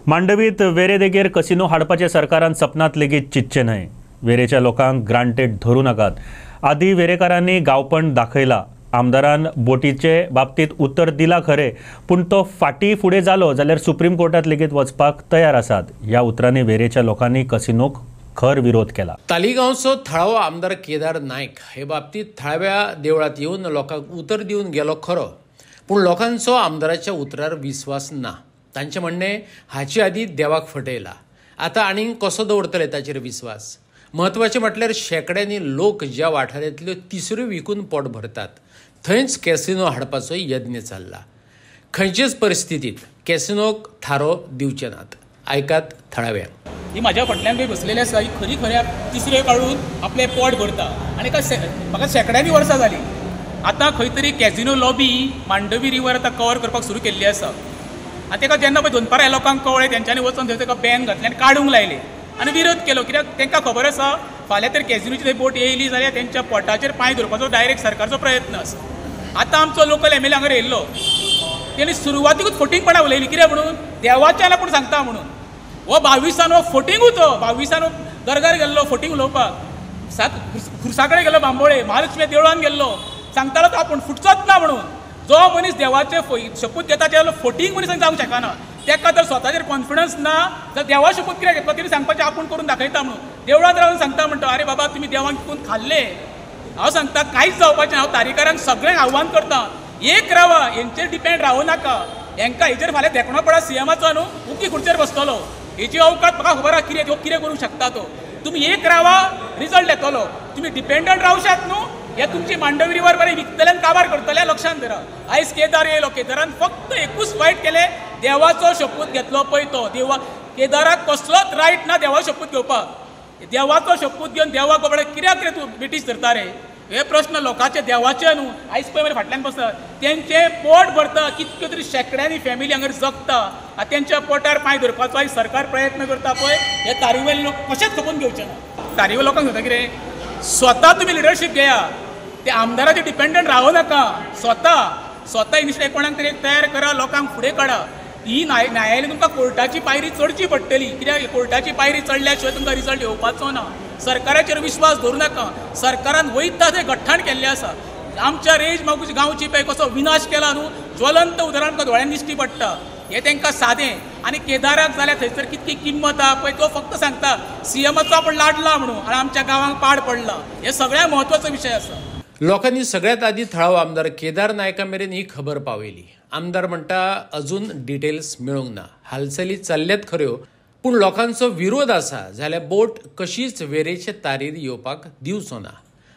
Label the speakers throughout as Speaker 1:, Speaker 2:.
Speaker 1: मांडवीत वेरेदेगेर casino हाडपाचे सरकारान सपनात लेगीत चिंतचे न्हय। वेरेच्या लोकांक ग्रांटेड धरू नाकात। आदी वेरेकारांनी गांवपण दाखयला। आमदारान बोटीचे बाबतीत उत्तर दिला खरे, पूण तो फाटी फुडें जालो जाल्यार सुप्रीम कोर्टात लेगीत वचपाक तयार आसात। ह्या उतरांनी वेरेच्या लोकांनी कसिनोक खर विरोध केला।
Speaker 2: तालिगांवचो थळावो आमदार केदार नायक हे बाबतीत थळाव्या देवळात येवन लोकांक उतर दिवन गेलो खरो, पूण लोकांचो आमदाराच्या उतरार विश्वास ना। तांचे म्हणणे हाचे आदी देवाक फटयला, आता आनीक कसो दवरतले ताचेर विश्वास। महत्वाचे म्हटल्यार शेकड्यांनी लोक ज्या वाठारांतल्यो तिसऱ्यो विकून पोट भरतात थंयच कॅसिनो हाडपाचो यत्न चालला। खंयचेच परिस्थितीत कॅसिनोक थारो दिवचे नात। आयकात थळाव्या।
Speaker 3: ही माझ्या फाटल्यान बी बसलेली आसा, ही खरी खऱ्या तिसऱ्यो काडून आपले पोट भरता आनी म्हाका शेकड्यांनी वर्सां जाली। आतां खंय तरी कॅसिनो लॉबी मांडवी रिवर आतां कवर करपाक सुरू केल्ली आसा आनी ताका जेन्ना पळय दोनपारां लोकांक कळ्ळें तेंच्यांनी वचून थंय ताका बॅन घातले आनी काडूंक लायले आनी विरोध केलो। कित्याक तांकां खबर आसा फाल्यां तर कॅसिनोची थंय बोट येयली जाल्यार तेंच्या पोटाचेर पांय धरपाचो डायरेक्ट सरकारचो प्रयत्न आसा। आतां आमचो लोकल एम एल ए हांगा येयल्लो, तेणी सुरवातीकूच फटींगपणां उलयली। कित्याक म्हणून देवाच्या कोण सांगता म्हणून हो 22 हो फटींगूच, 22 दरगार गेल्लो फटींग उलोवपाक, खुर्सा कडेन गेलो बांबोळे, महालक्ष्मी देवळान गेल्लो, सांगतालो तो आपूण फुटचोच ना म्हणून। जो मनीस देवाचे शपथ घेता तेलो फटींग मनीस जावंक शकना। ताका जर स्वताचेर कॉन्फिडन्स ना जाल्यार देवा शपथ कित्याक घेतलो, तेणी सांगपाचें आपूण करून दाखयता म्हणून। देवळांत रावन सांगता म्हणटा अरे बाबा तुमी देवाक कितून खाल्ले। हांव सांगता कांयच जावपाचें। हांव तारीकारांक सगळ्यांक आव्हान करता, एक रावा, हेंचेर डिपेंड रावूं नाका। हेंकां हेचेर फाल्यां देखणो पडा सीएमाचो न्हू, उकी खुर्चेर बसतलो, हेची अवकात म्हाका खबर आसा कितें करूंक शकता तो। तुमी एक रावा, रिजल्ट येतलो। तुमी डिपेंडंट रावशात न्हू, हे तुमची मांडवी रिवर बरें विकतले आनी काबार करतले, लक्षांत धरा। आयज केदार येयलो, केदारान फक्त एकूच वायट केलें, देवाचो शपथ घेतलो पळय तो। केदाराक कसलोच रायट ना देवा शपथ घेवपाक। देवाचो शपथ घेवन देवाक बाबा कित्याक रे तूं ब्रिटीश धरता रे, हे प्रश्न लोकांचे देवाचे न्हू। आयज पळय मरे फाटल्यान बसता, तेंचे पोट भरता, कितक्यो तरी शेकड्यांनी फॅमिली हांगर जगता, तेंच्या पोटार पांय धरपाचो आयज सरकार प्रयत्न करता पळय, हे तारीवेले लोक कशेंच खपून घेवचे ना। तारीवेले लोकांक सांगता कितें, स्वता तुमी लिडरशीप घेया, ते आमदाराचे डिपेंडंट रावूं नाका। स्वता इनिशिएटीव कोणाक तरी तयार करा, लोकांक फुडें काडा। ही न्यायालय तुमकां कोर्टाची पायरी चडची पडटली, कित्याक कोर्टाची पायरी चडल्या शिवाय तुमकां रिजल्ट येवपाचो ना। सरकाराचेर विश्वास धरूं नाका। सरकारान वयता थंय गठ्ठाण केल्लें आसा। आमच्या रेज मागूच गांवची पळय कसो विनाश केला न्हू, ज्वलंत उदाहरण तुका दोळ्यान दिश्टी पडटा। हे तांकां सादें। आनी केदाराक जाल्यार थंयसर कितकी किंमत आहा पळय, तो फक्त सांगता सीएमाचो आपूण लाडला म्हणून आनी आमच्या गांवांक पाड पडला। हे सगळ्यात म्हत्वाचो विशय आसा।
Speaker 2: लोकांनी सगळ्यात आदी थळावो आमदार केदार नायका मेरेन ही खबर पावयली। आमदार म्हणटा अजून डिटेल्स मेळूंक ना। हालचाली चल्ल्यात खऱ्यो, पूण लोकांचो विरोध आसा जाल्यार बोट कशीच वेरेचे तारीर येवपाक दिवचो ना।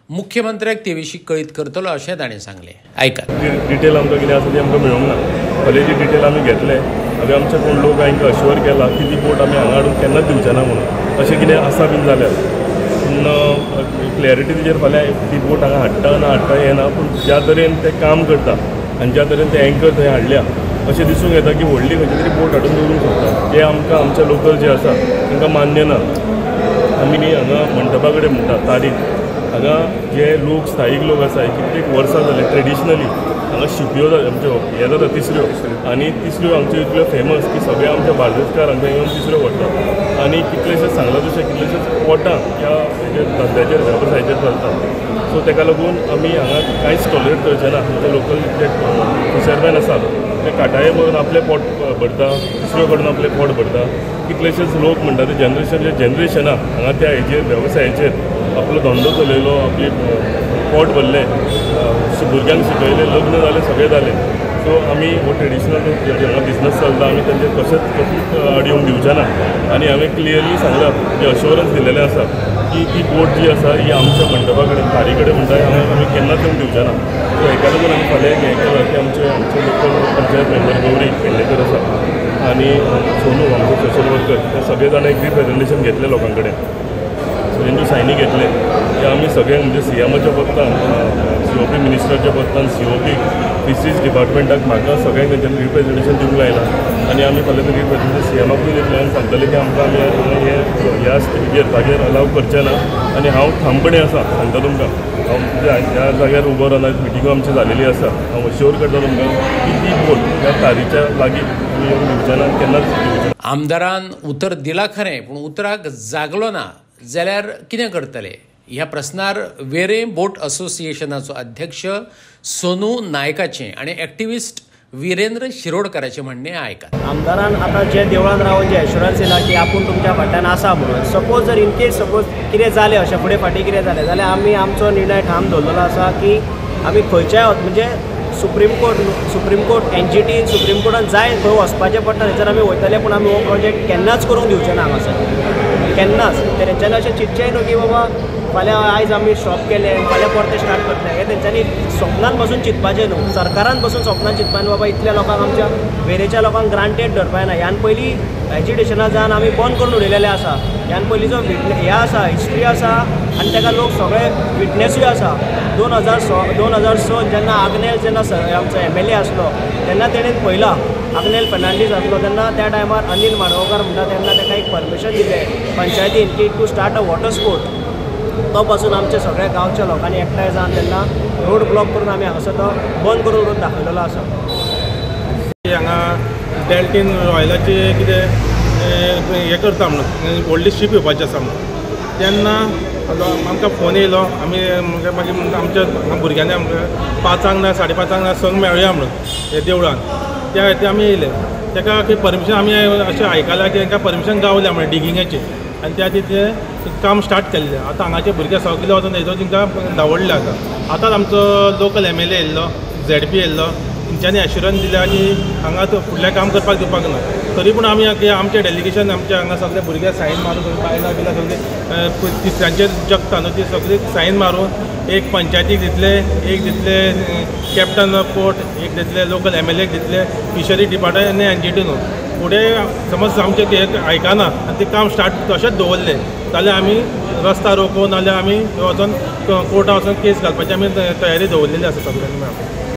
Speaker 2: मुख्यमंत्र्याक ते विशीं कळीत करतलो अशें ताणें सांगलें। आयकात।
Speaker 4: डिटेल आमकां कितें आसा ती आमकां मेळूंक ना। फाल्यांची डिटेल आमी घेतले, हांवें आमचे कोण लोक हांकां अश्युअर केला की ती बोट आमी हांगा हाडून केन्नाच दिवचे ना म्हणून। अशें कितें आसा बीन जाल्यार पूण क्लॅरिटी तेजेर फाल्यां ती बोट हांगा हाडटा ना हाडटा हें ना, पूण ज्या तरेन तें काम करता आनी ज्या तरेन ते एंकर थंय हाडल्या अशें दिसूंक येता की व्हडली खंयची तरी बोट हाडून दवरूंक शकता। जे आमकां आमचे लोकल जे आसा तांकां मान्य ना। आमी न्ही हांगा मंडपा कडेन म्हणटा तारीख, हांगा जे लोक स्थायीक लोक आसा कित्येक वर्सां जाले ट्रेडिशनली हांगा शिपयो आमच्यो हे जाता तिसऱ्यो, आनी तिसऱ्यो आमच्यो इतल्यो फेमस की सगळे आमचे बार्देजकार हांगा येवन तिसऱ्यो व्हरतात आनी कितलेशेच सांगला तशें कितलेशेच पोटांक ह्या हेजेर धंद्याचेर वेवसायाचेर चलतात। सो ताका लागून आमी हांगा कांयच टॉलरेट करचे ना। आमचे लोकल जे फिशरमॅन आसात ते काटाये म्हणून आपले पोट भरता, तिसऱ्यो कडून आपले पोट भरता। कितलेशेच लोक म्हणटा ते जनरेशनाक हांगा त्या हेजेर वेवसायाचेर आपलो धंदो चलयलो, आपली पोट भरलें, भुरग्यांक शिकयलें, लग्न जालें, सगळें जालें। सो आमी हो ट्रेडिशनल हांगा बिजनस चलता आमी तेंचेर कशेंच आड येवंक दिवचे ना। आनी हांवें क्लियरली सांगलां, जे अश्युरन्स दिलेलें आसा की ती बोट जी आसा ही आमच्या मंडपा कडेन तारी कडेन म्हणटा हांगा आमी केन्नाच येवंक दिवचे ना। सो हेका लागून आमी फाल्यां हें केलां की आमचे लोकल पंचायत मेंबर गौरी पेडणेकर आसा आनी सोनू आमचो सोशल वर्कर, हे सगळे जाण एक रिप्रेझेंटेशन घेतलें लोकां कडेन। सो तेंच्यो सायनी घेतले की आमी सगळ्यांक म्हणजे सीएमाच्या पत्तान, COP मिनिस्टराच्या पत्तान, COP फिशरीज डिपार्टमेंटाक म्हाका सगळ्यांक तेंच्यानी रिप्रेझेंटेशन दिवंक लायलां आनी आमी फाल्यां तें रिप्रेझेंटेशन सीएमाकूय दितलें आनी सांगतलें की आमकां आमी ह्या स्टेजीर जाग्यार अलाव करचें ना आनी हांव ठामपणे आसा सांगता तुमकां हांव ह्या जाग्यार उबो रावन आयज मिटिंगो आमची जालेली आसा हांव अश्योर करता तुमकां की ती बोट ह्या तारीच्या लागीं आमी येवन दिवचें ना केन्नाच दिवचें ना.
Speaker 2: आमदारान उतर दिलां खरें पूण उतराक जागलो ना जाल्यार कितें करतले ह्या प्रस्नार वेरे बोट असोसिएशनाचो अध्यक्ष सोनू नायकाचें आनी एक्टिविस्ट वीरेंद्र शिरोडकराचें म्हणणें आयकात.
Speaker 5: आमदारान आतां जे देवळान रावन जे एश्युरन्स दिला की आपूण तुमच्या फाटल्यान आसा म्हणून सपोज जर इन केस सपोज कितें जालें अशें फुडें फाटीं कितें जालें जाल्यार आमी आमचो निर्णय ठाम दवरलेलो आसा की आमी खंयच्याय म्हणजे सुप्रीम कोर्ट NGT सुप्रीम कोर्टान जाय खंय वचपाचें पडटा थंयसर आमी वयतले पूण आमी हो प्रोजेक्ट केन्नाच करूंक दिवचे ना हांगासर केन्नाच. तेंच्यांनी अशें चिंतचेंय न्हू की बाबा फाल्यां आयज आमी स्टॉप केलें फाल्यां परतें स्टार्ट करतले हें तेंच्यांनी स्वप्नान बसून चिंतपाचें न्हू. सरकारान बसून स्वप्नान चिंतपाचें बाबा इतल्या लोकांक आमच्या वेरेच्या लोकांक ग्रांटेड धरपाक ना. ह्यान पयलीं एज्युकेशना जावन आमी बंद करून उडयलेलें आसा. ह्यान पयलींचो हें आसा हिस्ट्री आसा आनी ताका लोक सगळे विटनेसूय आसा. 2006 जेन्ना आग्नेल जेन्ना आमचो MLA आसलो तेन्ना तेणेन पयला आग्नेल फर्नांडीस आसलो तेन्ना त्या टायमार अनिल माडगांवकार म्हणटा तेन्ना ताका एक परमिशन दिलें पंचायतीन की to start a water sport. तो पासून आमच्या सगळ्या गांवच्या लोकांनी एकठांय जावन तेन्ना रोड ब्लॉक करून आमी हांगासर तो बंद करून रोड दाखयलेलो आसा.
Speaker 6: हांगा डेल्टीन रॉयलाची कितें हें करता म्हणून व्हडली शीप येवपाची आसा म्हणून तेन्ना आमकां फोन येयलो आमी मागीर आमच्या भुरग्यांनी आमकां 5 ना 5:30 ना संग मेळुया म्हणून हे देवळान त्या खातीर आमी येयले. ताका परमिशन आमी अशें आयकलां की तांकां परमिशन गावल्या म्हणून डिगिंगेची आनी त्या खातीर काम स्टार्ट केल्लें. आतां हांगाचे भुरगे सगळे वचून हेजो तांकां धांवडले आतांच आमचो लोकल MLA येयल्लो ZP येयल्लो तेंच्यांनी एश्युरन्स दिल्या की हांगा फुडलें काम करपाक दिवपाक ना. तरी पूण आमी आमचें डेलिगेशन आमचे हांगा सगळे भुरगे सायन मारून बायलां बिलां सगळीं तिसऱ्यांचेर जगता न्हू ती सगळीं सायन मारून एक पंचायतीक दितले एक दितले कॅप्टन ऑफ पोर्ट एक दितले लोकल MLA दितले फिशरी डिपार्टमेंट आनी NGT न्हू. फुडें समज आमचें तें आयकना आनी तें काम स्टार्ट तशेंच दवरलें जाल्यार आमी रस्ता रोको नाल्यार आमी वचोन कोर्टान वचोन केस घालपाची आमी तयारी दवरलेली आसा सगळ्यांनी.